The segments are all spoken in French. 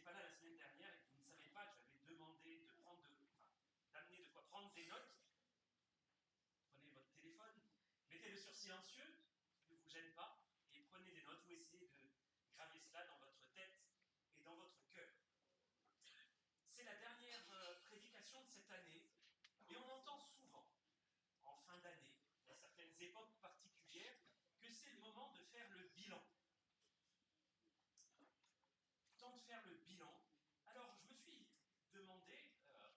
pas là la semaine dernière et que vous ne savez pas que j'avais demandé d'amener de quoi prendre des notes, prenez votre téléphone, mettez-le sur silencieux, ne vous gêne pas, et prenez des notes ou essayez de graver cela dans votre tête et dans votre cœur. C'est la dernière prédication de cette année, et on entend souvent, en fin d'année, à certaines époques particulières, que c'est le moment de faire le bilan. Temps de faire le bilan. Alors, je me suis demandé,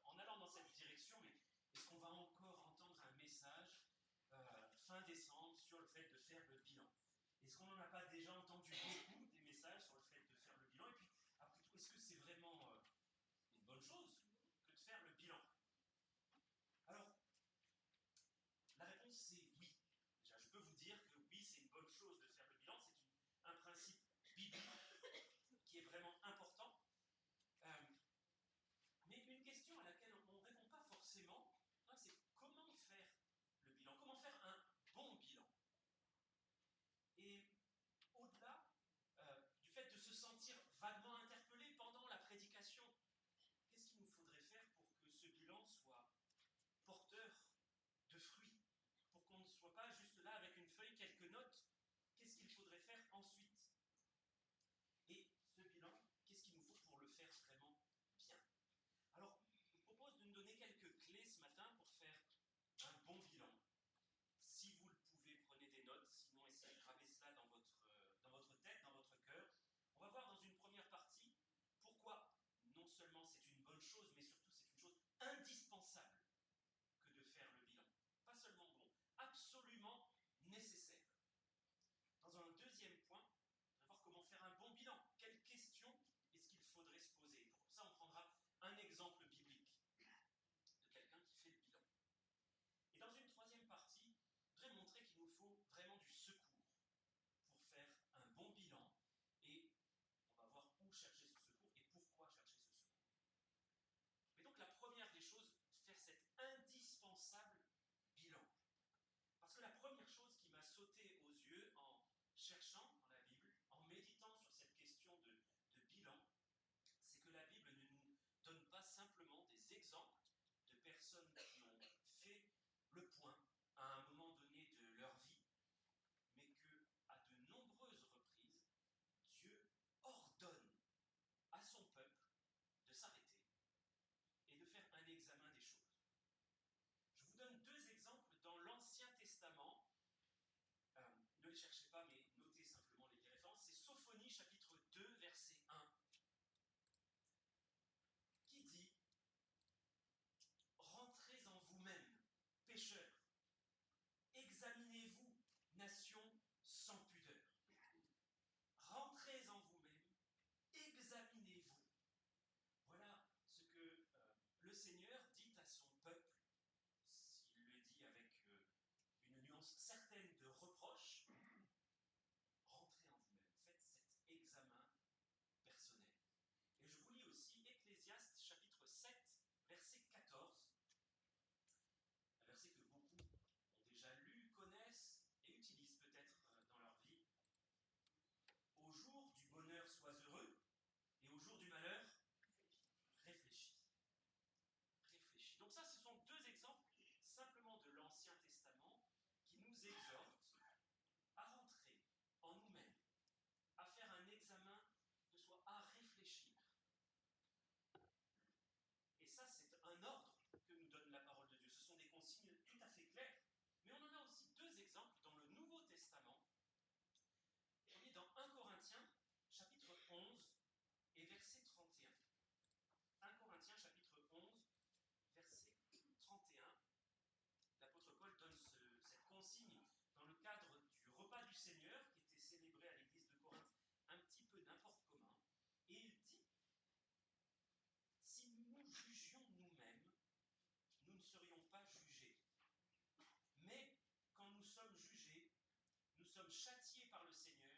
en allant dans cette direction, mais est-ce qu'on va encore entendre un message fin décembre sur le fait de faire le bilan? Est-ce qu'on n'en a pas déjà entendu beaucoup des messages sur le fait de faire le bilan? Et puis, après tout, est-ce que c'est vraiment une bonne chose que de faire le bilan? Alors, la réponse c'est oui. Déjà, je peux vous dire que oui, c'est une bonne chose de faire le bilan. C'est un principe biblique qui est vraiment important. Mais une question à laquelle on ne répond pas forcément, c'est comment faire le bilan? Comment faire un bon bilan? Et au-delà du fait de se sentir vaguement interpellé pendant la prédication, qu'est-ce qu'il nous faudrait faire pour que ce bilan soit porteur de fruits? Pour qu'on ne soit pas juste là avec une feuille, quelques notes, qu'est-ce qu'il faudrait faire ensuite? Et ce bilan, qu'est-ce qu'il nous faut pour le faire vraiment bien? Alors, je vous propose de nous donner quelques clés ce matin pour faire un bon bilan. Si vous le pouvez, prenez des notes, sinon essayez de graver cela dans votre tête, dans votre cœur. On va voir dans une première partie pourquoi non seulement c'est une bonne chose, mais surtout c'est une chose indispensable que de faire le bilan. Pas seulement bon, absolument nécessaire. Dans un deuxième point, on va voir comment faire un bon bilan. Quelles questions est-ce qu'il faudrait se poser? Pour ça, on prendra un exemple biblique de quelqu'un qui fait le bilan. Et dans une troisième partie, je voudrais montrer qu'il nous faut vraiment du secours pour faire un bon bilan, et on va voir où chercher ce secours et pourquoi chercher ce secours. Mais donc la première des choses, faire cet indispensable bilan. Parce que la première chose qui m'a sauté aux yeux en cherchant dans la Bible, en méditant sur cette question de bilan, c'est que la Bible ne nous donne pas simplement des exemples de personnes qui ont fait le point à un moment donné de leur vie, mais qu'à de nombreuses reprises, Dieu ordonne à son peuple de s'arrêter et de faire un examen des choses. Je vous donne deux exemples dans l'Ancien Testament. Ne les cherchez pas, mais notez simplement les références. C'est Sophonie, chapitre 2, verset 1, qui dit « Rentrez en vous-même, pécheurs, examinez-vous, nation sans pudeur. Rentrez en vous-même, examinez-vous. » Voilà ce que le Seigneur dit à son peuple, s'il le dit avec une nuance certaine de reproche. Rentrez en vous-même, faites cet examen personnel. Et je vous lis aussi Ecclésiaste chapitre 7, verset 14, un verset que beaucoup ont déjà lu, connaissent et utilisent peut-être dans leur vie. Au jour du bonheur, sois heureux, et au jour du malheur, réfléchis. Réfléchis. Donc ça, ce sont deux exemples simplement de l'Ancien Testament qui nous exhortent à rentrer en nous-mêmes, à faire un examen de soi, à réfléchir. Et ça, c'est un ordre que nous donne la parole de Dieu. Ce sont des consignes tout à fait claires. Mais on en a aussi deux exemples dans le Nouveau Testament. On est dans 1 Corinthiens, chapitre 11, et verset 31. 1 Corinthiens, chapitre 11, verset 31. L'apôtre Paul donne cette consigne dans le cadre du repas du Seigneur qui était célébré à l'église de Corinthe, un petit peu n'importe comment. Et il dit, si nous nous jugions nous-mêmes, nous ne serions pas jugés. Mais quand nous sommes jugés, nous sommes châtiés par le Seigneur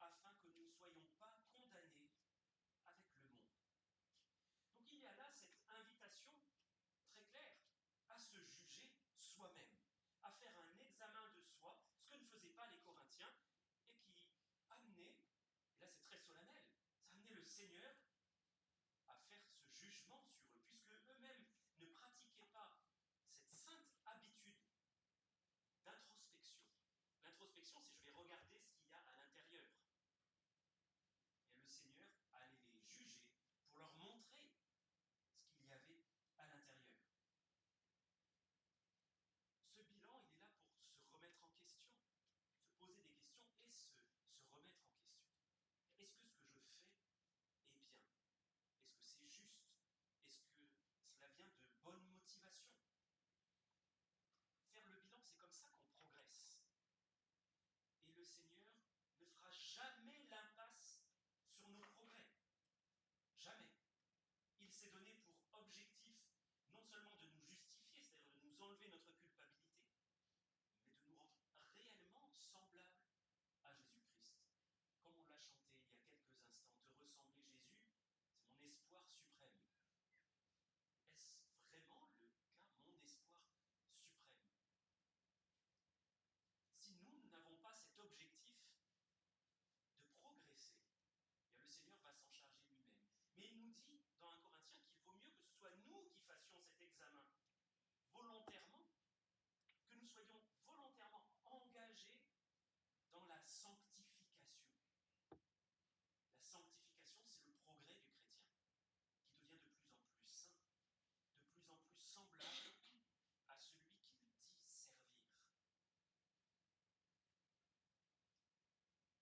afin que nous ne soyons pas condamnés avec le monde. Donc il y a là cette invitation très claire à se juger soi-même, à faire un examen de soi, ce que ne faisaient pas les Corinthiens, et qui amenait, et là c'est très solennel, ça amenait le Seigneur jugement sur eux, puisque eux-mêmes ne pratiquaient pas cette sainte habitude d'introspection. L'introspection, c'est je vais regarder ce qu'il y a à l'intérieur. Et le Seigneur allait les juger pour leur montrer ce qu'il y avait à l'intérieur. Ce bilan, il est là pour se remettre en question, se poser des questions et se remettre en question. Est-ce que ce que je fais est bien? Est-ce que c'est juste? Est-ce que cela vient de bonnes motivations? Faire le bilan, c'est comme ça qu'on progresse. Et le Seigneur ne fera jamais l'impasse sur nos progrès. Jamais. Il s'est donné pour objectif non seulement de nous justifier, c'est-à-dire de nous enlever notre culpabilité, mais de nous rendre réellement semblables à Jésus-Christ. Comme on l'a chanté il y a quelques instants, te ressembler Jésus, c'est mon espoir suprême. Est-ce vraiment le cas, mon espoir suprême? Si nous n'avons pas cet objectif de progresser, eh bien le Seigneur va s'en charger lui-même. Mais il nous dit dans 1 Corinthiens qu'il vaut mieux que ce soit nous qui fassions cet examen volontairement, que nous soyons volontairement engagés dans la sanctification. La sanctification, c'est le progrès du chrétien, qui devient de plus en plus saint, de plus en plus semblable à celui qu'il dit servir.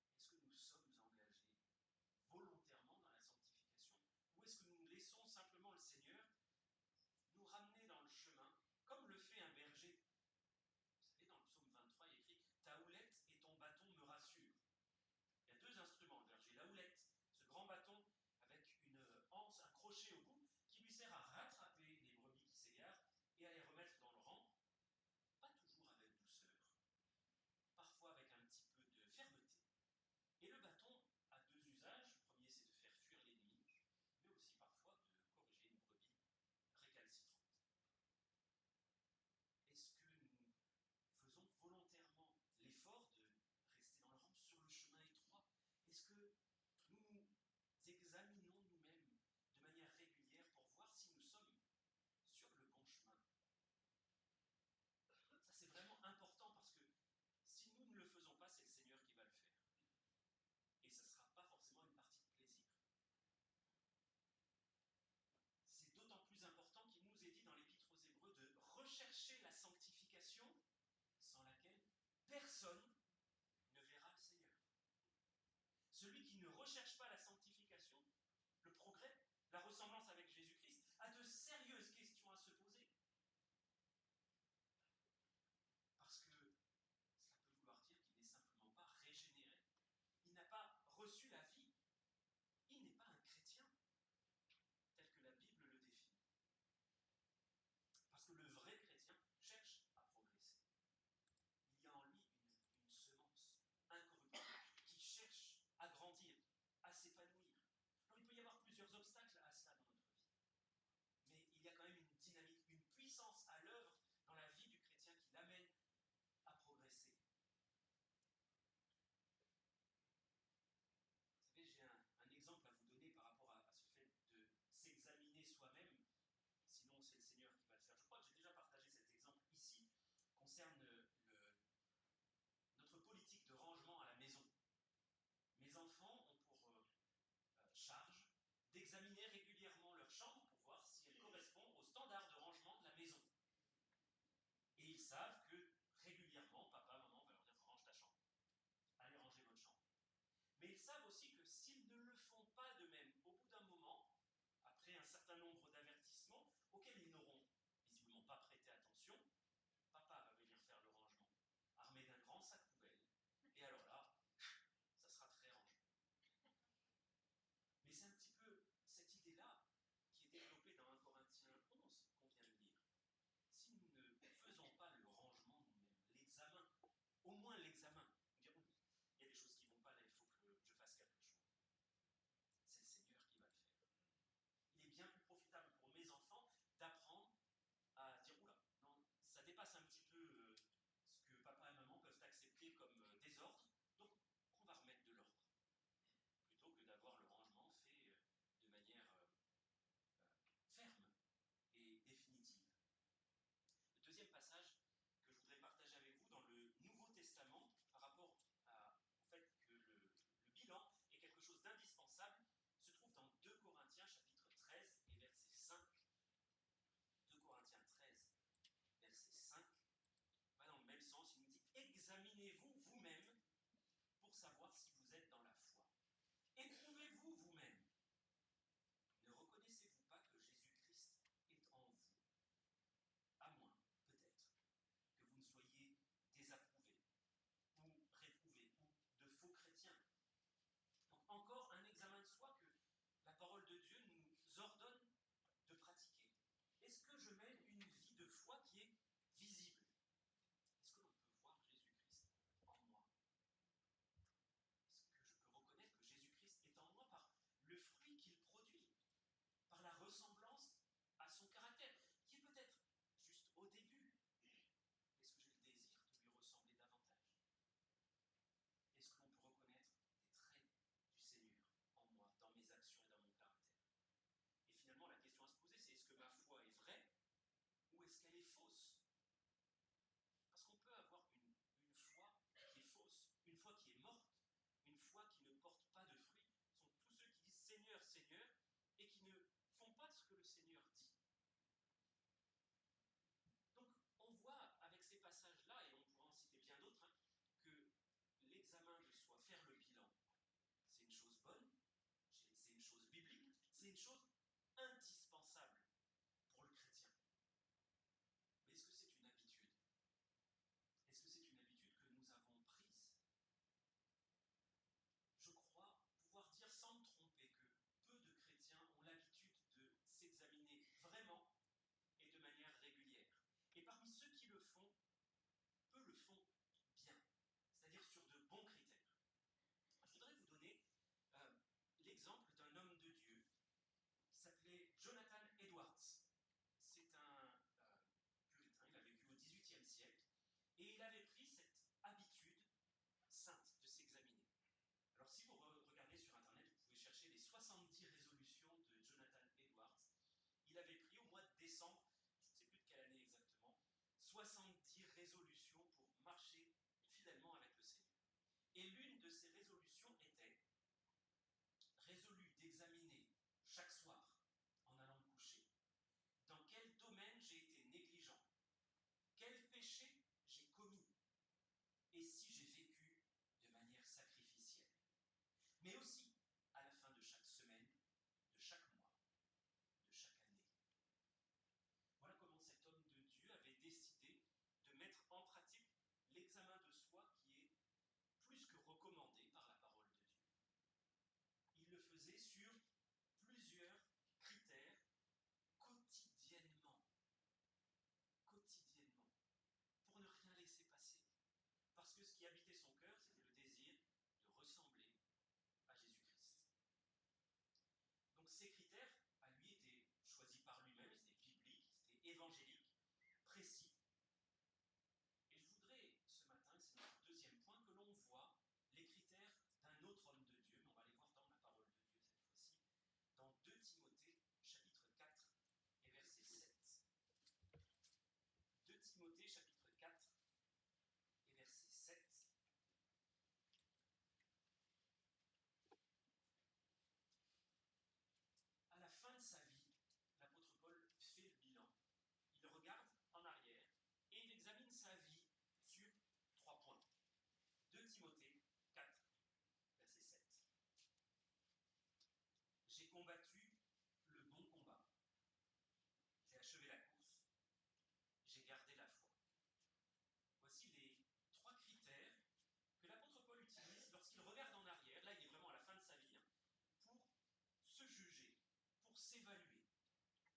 Est-ce que nous sommes engagés volontairement dans la sanctification, ou est-ce que nous laissons simplement le Seigneur nous ramener dans le chemin, comme le fait un berger? Vous savez, dans le psaume 23, il est écrit « Ta houlette et ton bâton me rassurent ». Il y a deux instruments, le berger. La houlette, ce grand bâton avec une anse, un crochet au bout, qui lui sert à rattraper les brebis qui s'égarent et à les remettre dans le rang, pas toujours avec douceur, parfois avec un petit peu de fermeté. Et le bâton a deux usages. Le premier, c'est de faire fuir l'ennemi, mais aussi parfois de corriger une brebis récalcitrante. Est-ce que nous faisons volontairement l'effort de rester dans le rang sur le chemin étroit? Est-ce que nous nous examinons nous-mêmes de manière régulière pour voir si nous sommes sur le bon chemin? Ça, c'est vraiment important parce que si nous ne le faisons pas, c'est le Seigneur qui va le faire. Et ce ne sera pas forcément une partie de plaisir. C'est d'autant plus important qu'il nous est dit dans l'Épître aux Hébreux de rechercher la sanctification sans laquelle personne ne verra le Seigneur. Celui qui ne recherche pas la sanctification, le progrès, la ressemblance avec Jésus-Christ, a de sérieuses questions à se poser. Parce que cela peut vouloir dire qu'il n'est simplement pas régénéré. Il n'a pas reçu la vie. Il n'est pas un chrétien tel que la Bible le définit. Parce que le vrai chrétien cherche à progresser. Il y a en lui une semence incorruptible qui cherche à grandir, à s'épanouir. Alors il peut y avoir plusieurs obstacles à cela dans notre vie. Mais il y a quand même une dynamique, une puissance à l'œuvre dans la vie du chrétien qui l'amène à progresser. Vous savez, j'ai un exemple à vous donner par rapport à ce fait de s'examiner soi-même. Sinon, c'est le Seigneur qui va le faire. Je crois que j'ai déjà partagé cet exemple ici, concerne notre politique de rangement à la maison. Mes enfants ont pour charge d'examiner régulièrement leur chambre pour voir si elle correspond aux standards de rangement de la maison. Et ils savent que régulièrement, papa, maman va leur dire « range ta chambre, allez ranger votre chambre ». Mais ils savent aussi que s'ils ne le font pas de même, au bout d'un moment, après un certain nombre d'avertissements auxquels ils n'auront visiblement pas prêté attention, papa va venir faire le rangement, armé d'un grand sac poubelle. Et alors là, ça sera très rangé. Mais c'est un petit peu cette idée-là qui est développée dans 1 Corinthiens 11 qu'on vient de lire. Si nous ne faisons pas le rangement nous-mêmes, l'examen, au moins l'examen, dire oui, il y a des choses qui ne vont pas là, il faut que je fasse quelque chose. C'est le Seigneur qui va le faire. Il est bien plus profitable foi qui est visible. Est-ce que l'on peut voir Jésus-Christ en moi? Est-ce que je peux reconnaître que Jésus-Christ est en moi par le fruit qu'il produit, par la ressemblance à son caractère, qui est peut-être juste au début? Est-ce que j'ai le désir de lui ressembler davantage? Est-ce que l'on peut reconnaître des traits du Seigneur en moi, dans mes actions et dans mon caractère? Et finalement, la question à se poser, c'est est-ce que ma foi est vraie ou est-ce qu'elle est fausse? Parce qu'on peut avoir une foi qui est fausse, une foi qui est morte, une foi qui ne porte pas de fruits. Ce sont tous ceux qui disent Seigneur, Seigneur, et qui ne font pas ce que le Seigneur dit. Donc, on voit avec ces passages-là, et on pourra en citer bien d'autres, que l'examen de soi, faire le bilan, c'est une chose bonne, c'est une chose biblique, c'est une chose indispensable pour le chrétien. Mais est-ce que c'est une habitude? Est-ce que c'est une habitude que nous avons prise? Je crois pouvoir dire sans me tromper que peu de chrétiens ont l'habitude de s'examiner vraiment et de manière régulière. Et parmi ceux qui le font, peu le font bien, c'est-à-dire sur de bons critères. Je voudrais vous donner l'exemple d'un homme de Dieu qui s'appelait Jonathan Edwards. C'est un puritain, il a vécu au XVIIIe siècle, et il avait pris cette habitude sainte de s'examiner. Alors si vous regardez sur Internet, vous pouvez chercher les 70 résolutions de Jonathan Edwards. Il avait pris au mois de décembre, je ne sais plus de quelle année exactement, 70 résolutions pour marcher fidèlement avec le Seigneur. Et l'une de ces résolutions était résolu d'examiner chaque soir, en allant me coucher, dans quel domaine j'ai été négligent, quel péché j'ai commis, et si j'ai vécu de manière sacrificielle. Mais aussi, à la fin de chaque semaine, de chaque mois, de chaque année. Voilà comment cet homme de Dieu avait décidé de mettre en pratique l'examen de soi qui est plus que recommandé par la parole de Dieu. Il le faisait sur plusieurs critères quotidiennement, pour ne rien laisser passer. Parce que ce qui habitait son cœur, c'était le désir de ressembler à Jésus-Christ. Donc ces critères, à lui, étaient choisis par lui-même, c'était biblique, c'était évangélique, précis. Et je voudrais ce matin, c'est notre deuxième point, que l'on voit les critères d'un autre homme de Dieu, mais on va les voir dans la parole de Dieu cette fois-ci, dans 2 Timothée, chapitre 4 et verset 7. 2 Timothée, chapitre 4 et verset 7. À la fin de sa vie, l'apôtre Paul fait le bilan. Il regarde en arrière et il examine sa vie sur 3 points. 2 Timothée 4, verset 7. J'ai combattu le bon combat. J'ai achevé la course. J'ai gardé la foi. Voici les 3 critères que l'apôtre Paul utilise lorsqu'il regarde en arrière, là il est vraiment à la fin de sa vie, pour se juger, pour s'évaluer.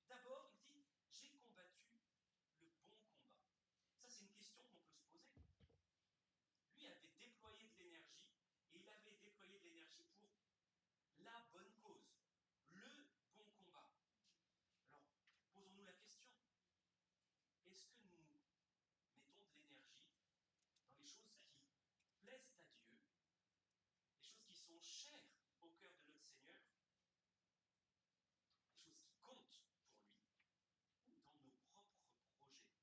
D'abord, il dit, j'ai combattu le bon combat. Ça, c'est une question qu'on peut se poser. Lui avait déployé de l'énergie, et il avait déployé de l'énergie pour la bonne cause, le bon combat. Alors, posons-nous la question, est-ce que nous mettons de l'énergie dans les choses qui plaisent à Dieu, les choses qui sont chères au cœur de notre Seigneur, les choses qui comptent pour lui, ou dans nos propres projets?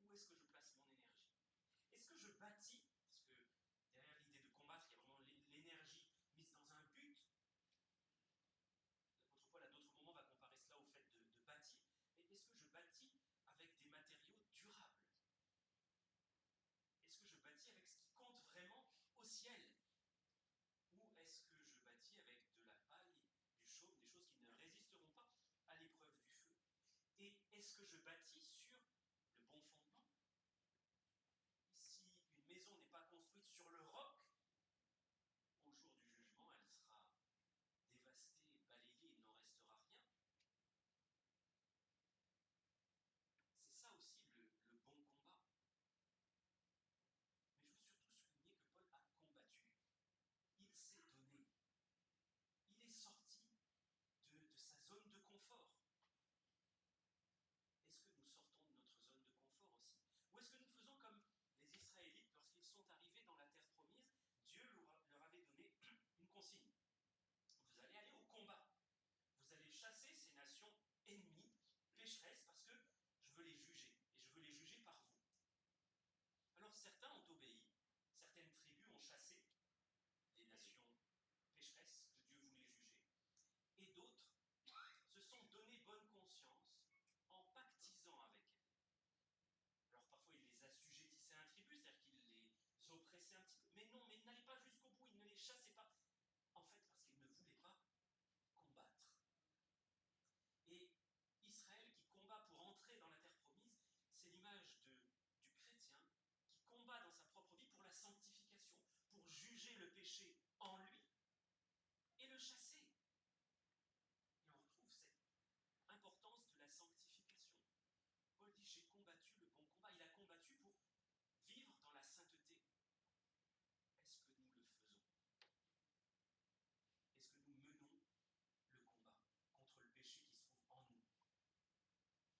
Où est-ce que je place mon énergie? Est-ce que je bâtis, parce que derrière l'idée de combattre, il y a vraiment l'énergie mise dans un but. L'apôtre Paul, à d'autres moments, va comparer cela au fait de bâtir. Mais est-ce que je bâtis avec des matériaux durables? Est-ce que je bâtis avec ce qui compte vraiment au ciel? Ou est-ce que je bâtis avec de la paille, du chaume, des choses qui ne résisteront pas à l'épreuve du feu? Et est-ce que je bâtis sur le bon fondement? Si une maison n'est pas construite sur le roc, au jour du jugement, elle sera dévastée, balayée, il n'en restera rien. consigne. Vous allez aller au combat. Vous allez chasser ces nations ennemies, pécheresses, parce que je veux les juger. Et je veux les juger par vous. Alors certains ont obéi. Certaines tribus ont chassé les nations pécheresses que Dieu voulait juger. Et d'autres se sont donné bonne conscience en pactisant avec elles. Alors parfois ils les assujettissaient à un tribut, c'est-à-dire qu'ils les oppressaient un petit peu. Mais non, mais ils n'allaient pas jusqu'au bout, ils ne les chassaient pas. En fait, parce qu'ils ne voulaient pas combattre. Et Israël qui combat pour entrer dans la terre promise, c'est l'image du chrétien qui combat dans sa propre vie pour la sanctification, pour juger le péché en lui et le chasser. Et on retrouve cette importance de la sanctification. Paul dit, j'ai combattu le bon combat. Il a combattu pour vivre dans la sainteté. Est-ce que nous le faisons? Est-ce que nous menons le combat contre le péché qui se trouve en nous?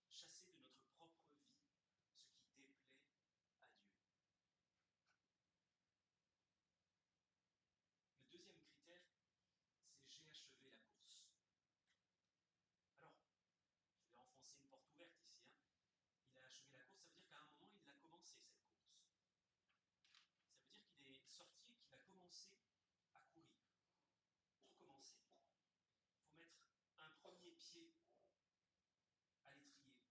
Chasser de notre propre vie ce qui déplaît à Dieu. Le deuxième critère, c'est j'ai achevé la course. Alors, je vais enfoncer une porte ouverte ici. Il a achevé la course, ça veut dire qu'à un moment, il a commencé cette course. Ça veut dire qu'il est sorti et qu'il a commencé à courir. Pour commencer, il faut mettre un premier pied à l'étrier,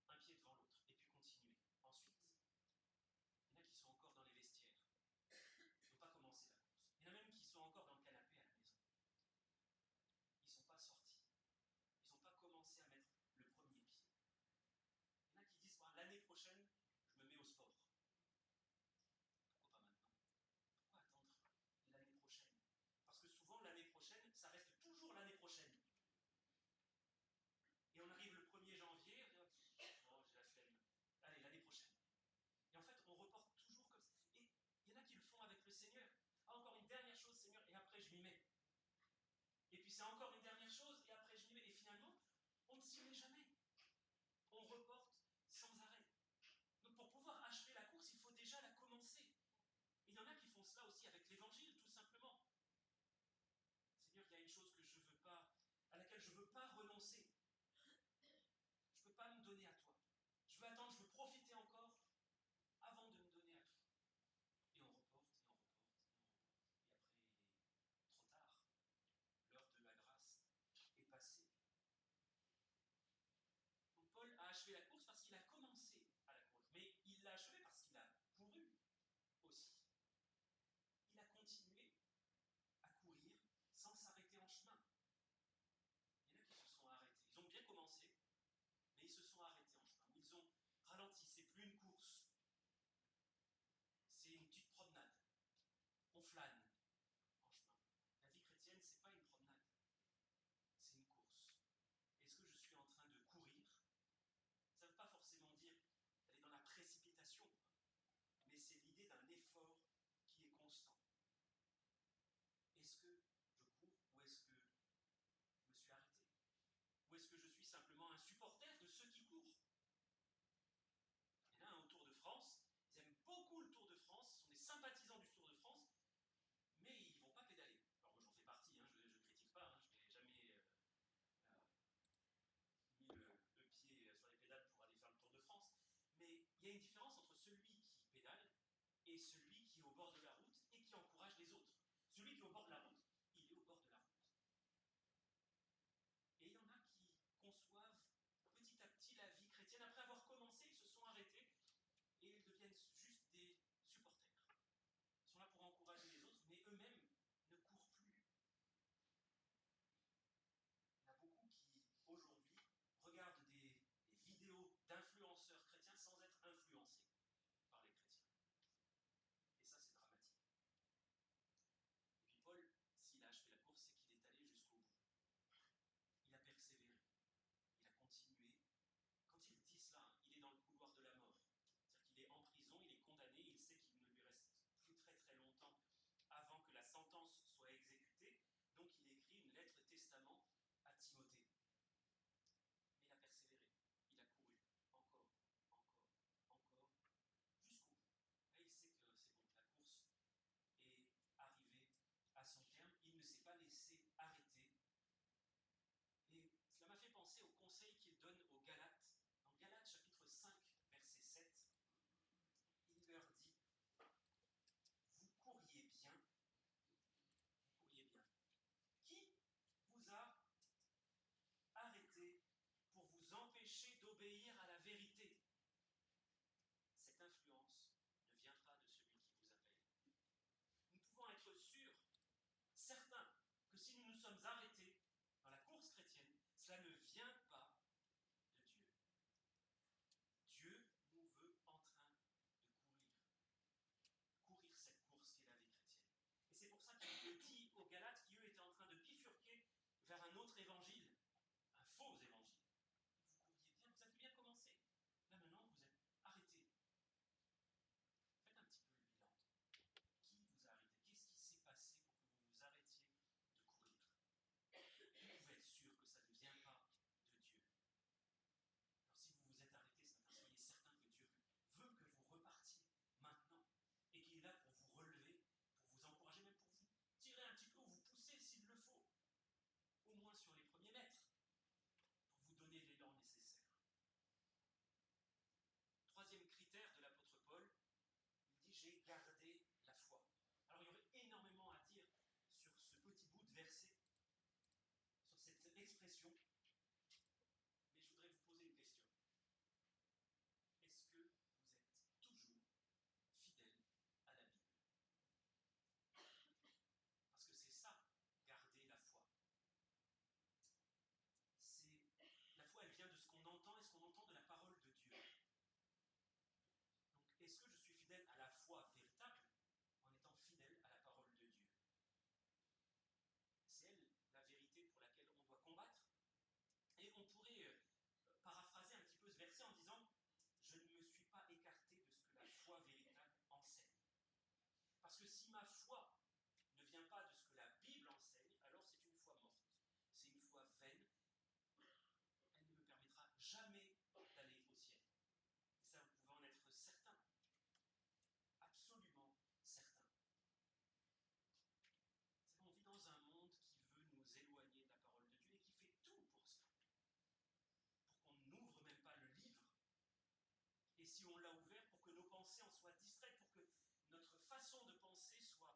un pied devant l'autre, et puis continuer. Ensuite, il y en a qui sont encore dans les vestiaires. Ils n'ont pas commencé la course. Il y en a même qui sont encore dans le canapé à la maison. Ils ne sont pas sortis. Ils n'ont pas commencé à mettre le premier pied. Il y en a qui disent, l'année prochaine, je me mets au sport. Pourquoi pas maintenant? Pourquoi attendre l'année prochaine? Parce que souvent, l'année prochaine, ça reste toujours l'année prochaine. Et on arrive le 1er janvier, on dit, oh, j'ai la flemme. Allez, l'année prochaine. Et en fait, on reporte toujours comme ça. Et il y en a qui le font avec le Seigneur. Ah, encore une dernière chose, Seigneur, et après je m'y mets. Et puis c'est encore une dernière chose, et après je m'y mets. Et finalement, on ne s'y met jamais. On reporte sans arrêt. Donc pour pouvoir achever la course, il faut déjà la commencer. Et il y en a qui font cela aussi avec l'Évangile, tout simplement. Seigneur, il y a une chose que je veux pas, à laquelle je ne veux pas renoncer. Je ne peux pas me donner à toi. Je veux attendre, je veux profiter encore avant de me donner à toi. Et on reporte, et on reporte, et on reporte. Et après, il est trop tard. L'heure de la grâce est passée. Donc Paul a achevé la course parce qu'il a commencé à la courir. Mais il l'a achevé parce qu'il a couru aussi. Il a continué à courir sans s'arrêter en chemin. Il y en a qui se sont arrêtés. Ils ont bien commencé, mais ils se sont arrêtés en chemin. Ils ont ralenti. C'est plus une course. C'est une petite promenade. On flâne en chemin. La vie chrétienne, ce n'est pas une promenade. C'est une course. Est-ce que je suis en train de courir? Ça ne veut pas forcément dire d'aller dans la précipitation, mais c'est l'idée d'un effort qui est constant. Est-ce que je cours ou est-ce que je me suis arrêté? Ou est-ce que je suis simplement un supporter de ceux qui courent? Il y en a un au Tour de France, ils aiment beaucoup le Tour de France, ce sont des sympathisants du Tour de France, mais ils ne vont pas pédaler. Alors moi j'en fais partie, je ne critique pas, je n'ai jamais mis le pied sur les pédales pour aller faire le Tour de France, mais il y a une différence entre celui qui pédale et celui qui est au bord de la route et qui encourage les autres. Celui qui est au bord de la route, il est au bord de la route. Et il y en a qui conçoivent petit à petit la vie chrétienne. Après avoir commencé, ils se sont arrêtés et ils deviennent juste des supporters. Ils sont là pour encourager les autres, mais eux-mêmes ne courent plus. Il y en a beaucoup qui, aujourd'hui, regardent des vidéos d'influenceurs chrétiens sans être influencés par les chrétiens. Et ça, c'est dramatique. Et puis Paul j'ai gardé la foi. Alors il y aurait énormément à dire sur ce petit bout de verset, sur cette expression, mais je voudrais vous poser une question. Est-ce que vous êtes toujours fidèle à la Bible? Parce que c'est ça, garder la foi. La foi, elle vient de ce qu'on entend et ce qu'on entend de la parole de Dieu. Donc, est-ce que je suis fidèle à la foi véritable en étant fidèle à la parole de Dieu? C'est elle, la vérité pour laquelle on doit combattre. Et on pourrait paraphraser un petit peu ce verset en disant « Je ne me suis pas écarté de ce que la foi véritable enseigne. » Parce que si ma foi ne vient pas de ce que la Bible enseigne, alors c'est une foi morte. C'est une foi vaine. Elle ne me permettra jamais d'aller au ciel. Et ça, vous pouvez en être certain. Absolument certain. On vit dans un monde qui veut nous éloigner de la parole de Dieu et qui fait tout pour ça. Pour qu'on n'ouvre même pas le livre. Et si on l'a ouvert, pour que nos pensées en soient distraites, pour que notre façon de penser soit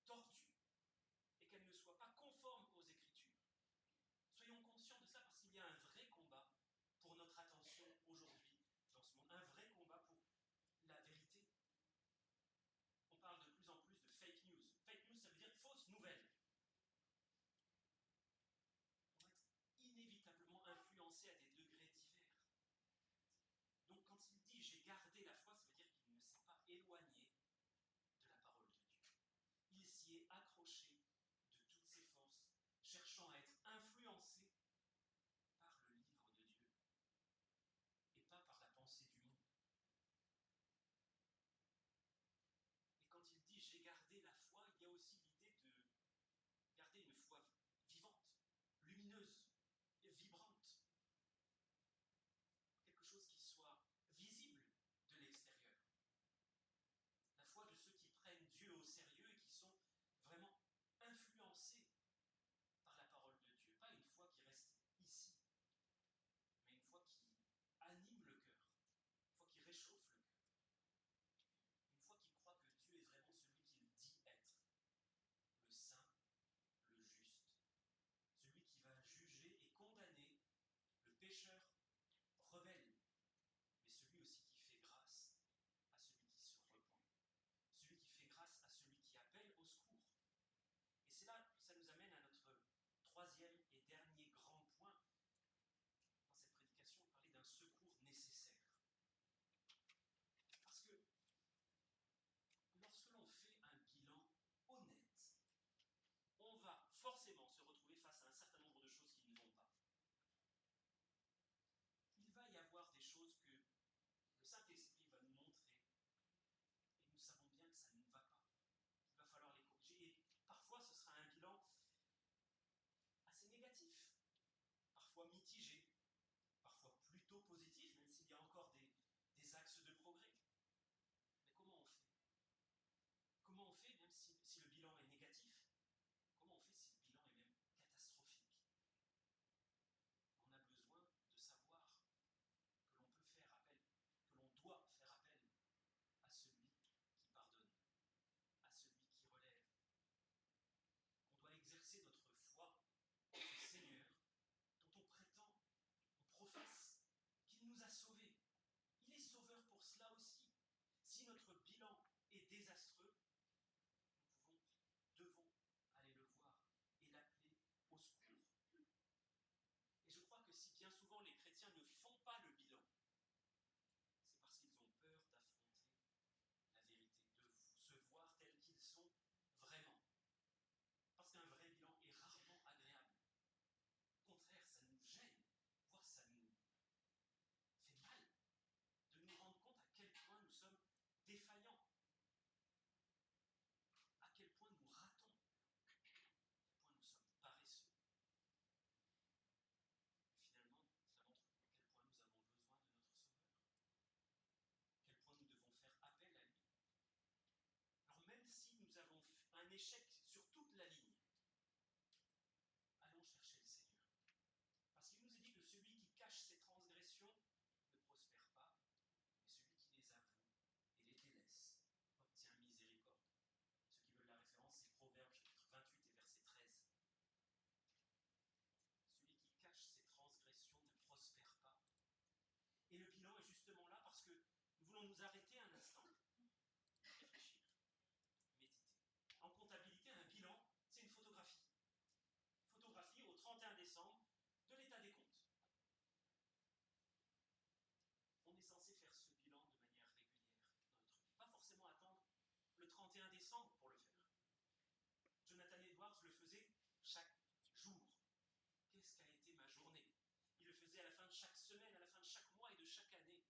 tordue et qu'elle ne soit pas conforme aux Écritures. Soyons conscients de ça parce qu'il y a un vrai combat pour notre attention aujourd'hui dans ce monde. Un vrai combat pour la vérité. On parle de plus en plus de fake news. Fake news, ça veut dire fausse nouvelle. On va être inévitablement influencé à des degrés divers. Donc quand il dit « j'ai gardé la foi », ça veut dire qu'il ne s'est pas éloigné de la parole de Dieu. Il s'y est accroché de toutes ses forces, cherchant à être influencé par le livre de Dieu et pas par la pensée du monde. Et quand il dit « j'ai gardé la foi », il y a aussi l'idée de garder une foi vivante, lumineuse, vibrante. Quelque chose qui soit visible de l'extérieur. La foi de ceux qui prennent Dieu au sérieux et qui sont vraiment influencés par la parole de Dieu. Pas une foi qui reste ici, mais une foi qui anime le cœur, une foi qui réchauffe le cœur. Une foi qui croit que Dieu est vraiment celui qu'il dit être, le saint, le juste, celui qui va juger et condamner le pécheur rebelle, mais celui aussi qui fait grâce à celui qui se repent, celui qui fait grâce à celui qui appelle au secours. Et c'est là que ça nous amène à notre troisième et dernier grand point dans cette prédication, parler d'un secours nécessaire. Parce que lorsque l'on fait un bilan honnête, on va forcément se retrouver face à un certain nombre de choses qui ne vont pas. Il va y avoir des choses que le Saint-Esprit va nous montrer et nous savons bien que ça ne va pas. Il va falloir les corriger et parfois ce sera un bilan assez négatif, parfois mitigé, parfois plutôt positif, même s'il y a encore des axes de progrès. Mais comment on fait? Comment on fait, même si le bilan est négatif? Comment on fait si le bilan est même catastrophique? On a besoin de savoir que l'on peut faire appel, que l'on doit faire appel à celui qui pardonne, à celui qui relève. On doit exercer notre foi au Seigneur, dont on prétend, on professe qu'il nous a sauvés. Il est sauveur pour cela aussi. Si notre bilan est désastreux, nous devons aller le voir et l'appeler au secours. Et je crois que si bien souvent les chrétiens ne font pas le bilan, c'est parce qu'ils ont peur d'affronter la vérité, de se voir tels qu'ils sont vraiment. Parce qu'un vrai bilan est rarement agréable. Au contraire, ça nous gêne, voire ça nous fait mal. nous arrêter un instant, réfléchir, méditer. En comptabilité, un bilan, c'est une photographie. Photographie au 31 décembre de l'état des comptes. On est censé faire ce bilan de manière régulière dans notre vie. Pas forcément attendre le 31 décembre pour le faire. Jonathan Edwards le faisait chaque jour. Qu'est-ce qu'a été ma journée? Il le faisait à la fin de chaque semaine, à la fin de chaque mois et de chaque année.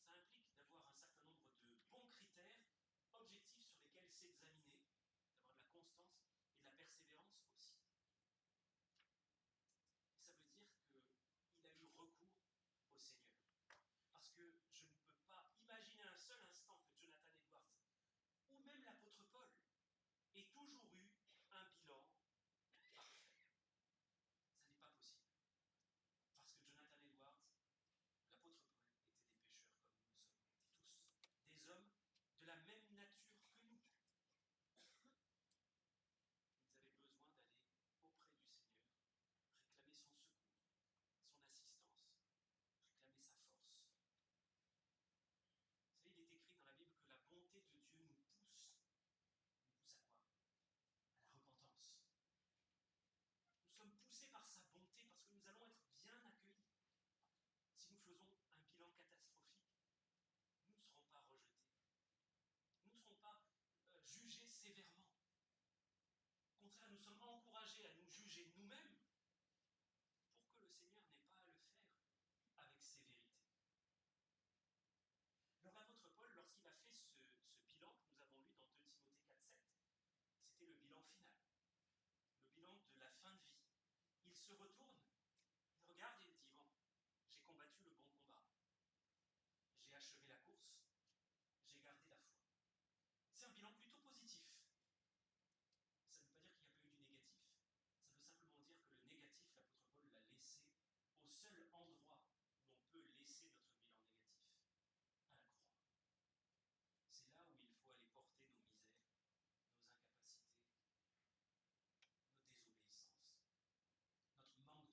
Ça implique d'avoir un certain nombre de bons critères objectifs sur lesquels s'examiner, d'avoir de la constance et de la persévérance aussi. Ça veut dire qu'il a eu recours au Seigneur. Parce que je ne peux pas imaginer un seul instant que Jonathan Edwards, ou même l'apôtre Paul, ait toujours eu un bilan parfait. Ça n'est pas possible. Parce que Jonathan Edwards, l'apôtre Paul, étaient des pécheurs comme nous sommes tous. Des hommes de la même nature que nous. Ils avaient besoin d'aller auprès du Seigneur, réclamer son secours, son assistance, réclamer sa force. Vous savez, il est écrit dans la Bible que la bonté de Dieu nous pousse. Nous pousse à quoi? À la repentance. Nous sommes poussés par sa bonté parce que nous allons être bien accueillis. Si nous faisons un bilan catastrophique, nous ne serons pas rejetés. Nous ne serons pas jugés sévèrement. Au contraire, nous sommes encouragés à nous juger nous-mêmes pour que le Seigneur n'ait pas à le faire avec sévérité. Alors l'apôtre Paul, lorsqu'il a fait ce bilan que nous avons lu dans 2 Timothée 4,7, c'était le bilan final, le bilan de la fin de vie. Il se retourne, il regarde et il dit, bon, j'ai combattu le bon combat, j'ai achevé la course, j'ai gardé la foi. C'est un bilan plutôt positif. Ça ne veut pas dire qu'il n'y a pas eu du négatif. Ça veut simplement dire que le négatif, l'apôtre Paul l'a laissé au seul endroit où on peut laisser notre bilan négatif, à la croix. C'est là où il faut aller porter nos misères, nos incapacités, nos désobéissances, notre manque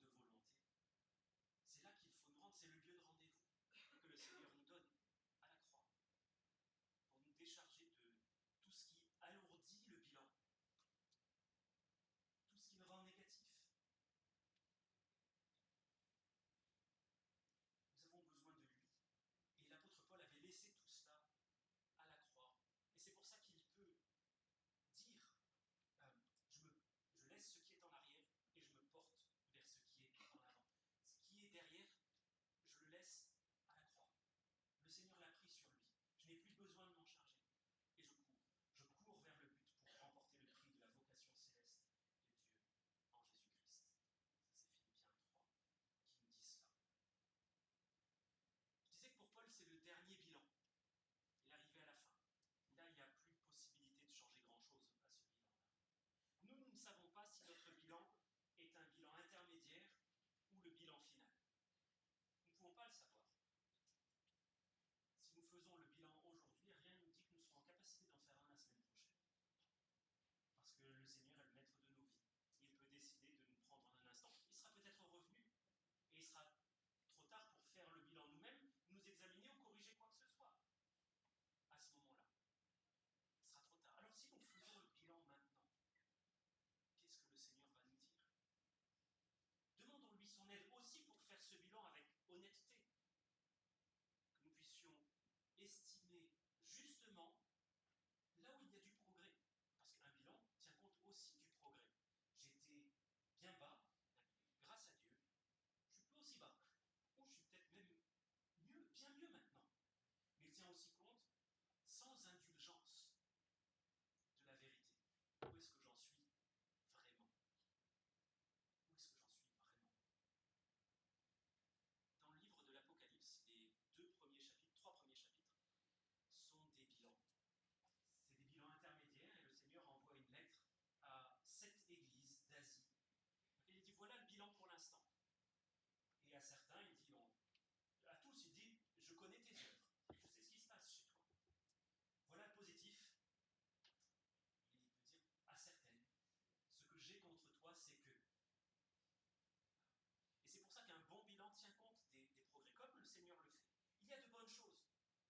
bonne chose chez toi.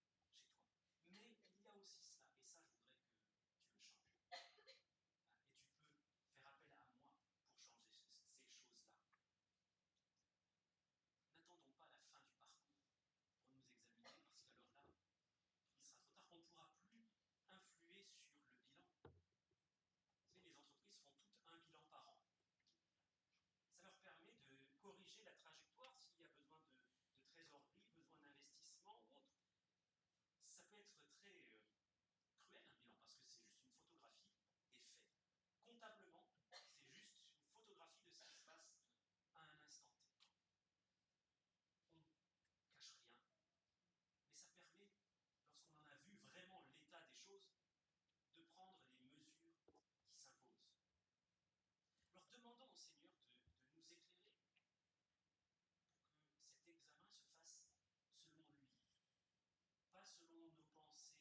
Mais il y a aussi cela, et ça, je voudrais que tu le changes. Et tu peux faire appel à moi pour changer ces choses-là. N'attendons pas la fin du parcours pour nous examiner, parce qu'alors là, il sera trop tard. On ne pourra plus influer sur le bilan. Vous savez, les entreprises font toutes un bilan par an. Ça leur permet de corriger la trajectoire s'il y a besoin de trésorerie, besoin d'investissement ou autre. Ça peut être très cruel un bilan, parce que c'est juste une photographie des faits. Comptablement, c'est juste une photographie de ce qui se passe à un instant T. On ne cache rien, mais ça permet, lorsqu'on en a vu vraiment l'état des choses, de prendre les mesures qui s'imposent. Alors demandons au Seigneur de nous éclairer pour que cet examen se fasse selon lui. Pas selon nos pensées,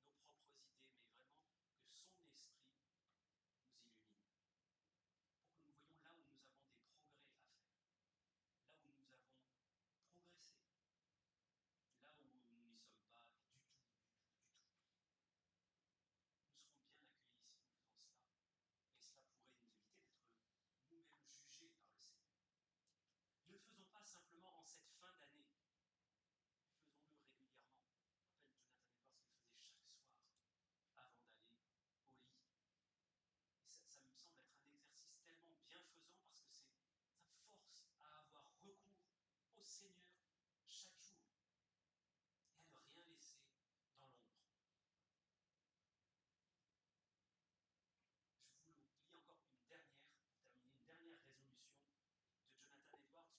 nos propres idées, mais vraiment que son esprit nous illumine. Pour que nous voyions là où nous avons des progrès à faire, là où nous avons progressé, là où nous n'y sommes pas du tout. Nous serons bien accueillis si nous faisons cela, et cela pourrait nous éviter d'être nous-mêmes jugés par le Seigneur. Ne le faisons pas simplement en cette fin d'année, mais faisons-le régulièrement. Je rappelle Jonathan Edwards qu'il faisait chaque soir avant d'aller au lit. Et ça me semble être un exercice tellement bienfaisant parce que ça force à avoir recours au Seigneur chaque jour et à ne rien laisser dans l'ombre. Je vous lis encore pour terminer, une dernière résolution de Jonathan Edwards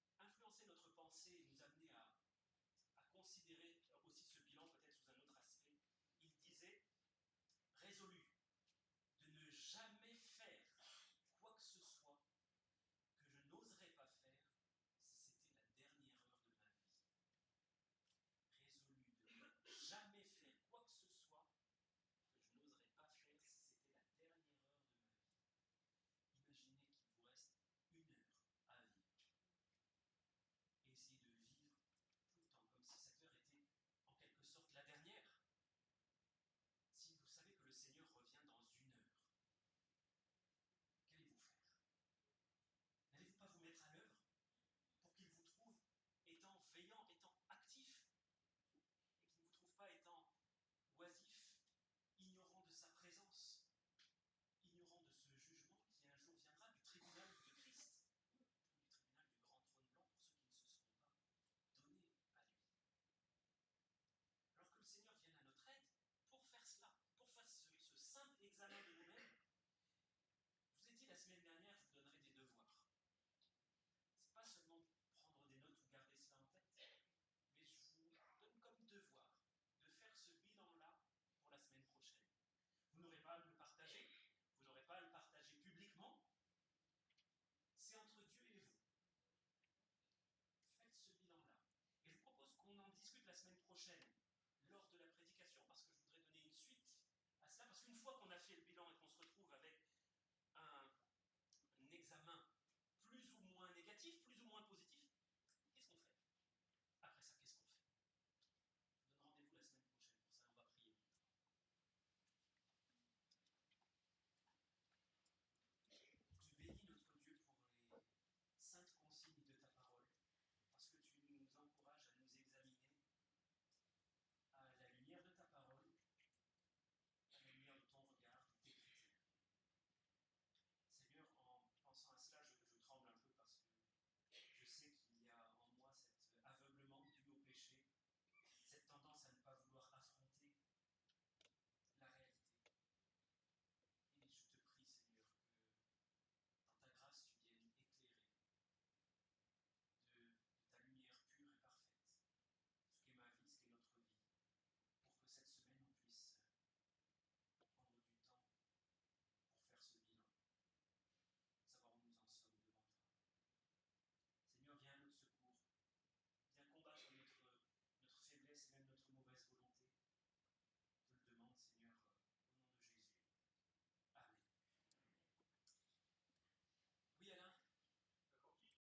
pour influencer notre pensée et nous amener à considérer aussi ce bilan peut-être sous un autre aspect. Il disait « Résolu de ne jamais faire quoi que ce soit que je n'oserais pas faire si c'était la dernière heure de ma vie. » Résolu de ne jamais faire quoi que ce soit que je n'oserais pas faire si c'était la dernière heure de ma vie. Imaginez qu'il vous reste 1 heure à vivre. Et essayez de vivre tout le temps comme si cette heure était en quelque sorte la dernière. Si vous savez que le Seigneur revient dans 1 heure, qu'allez-vous faire? N'allez-vous pas vous mettre à l'œuvre pour qu'il vous trouve étant veillant, étant actif, et qu'il ne vous trouve pas étant oisif, ignorant de sa présence, ignorant de ce jugement qui un jour viendra du tribunal de Christ, ou du tribunal du grand trône blanc pour ceux qui ne se seront pas donnés à lui. Alors que le Seigneur vienne à notre aide pour faire cela, pour faire ce simple examen de nous-mêmes. Je vous ai dit la semaine dernière, je vous donnerai des devoirs. Ce n'est pas seulement prendre des notes ou garder cela en tête, mais je vous donne comme devoir de faire ce bilan-là pour la semaine prochaine. Vous n'aurez pas à me le partager, vous n'aurez pas à le partager publiquement, c'est entre Dieu et vous. Faites ce bilan-là. Et je vous propose qu'on en discute la semaine prochaine, lors de la prédication, parce que je voudrais donner une suite à cela, parce qu'une fois qu'on a fait le bilan,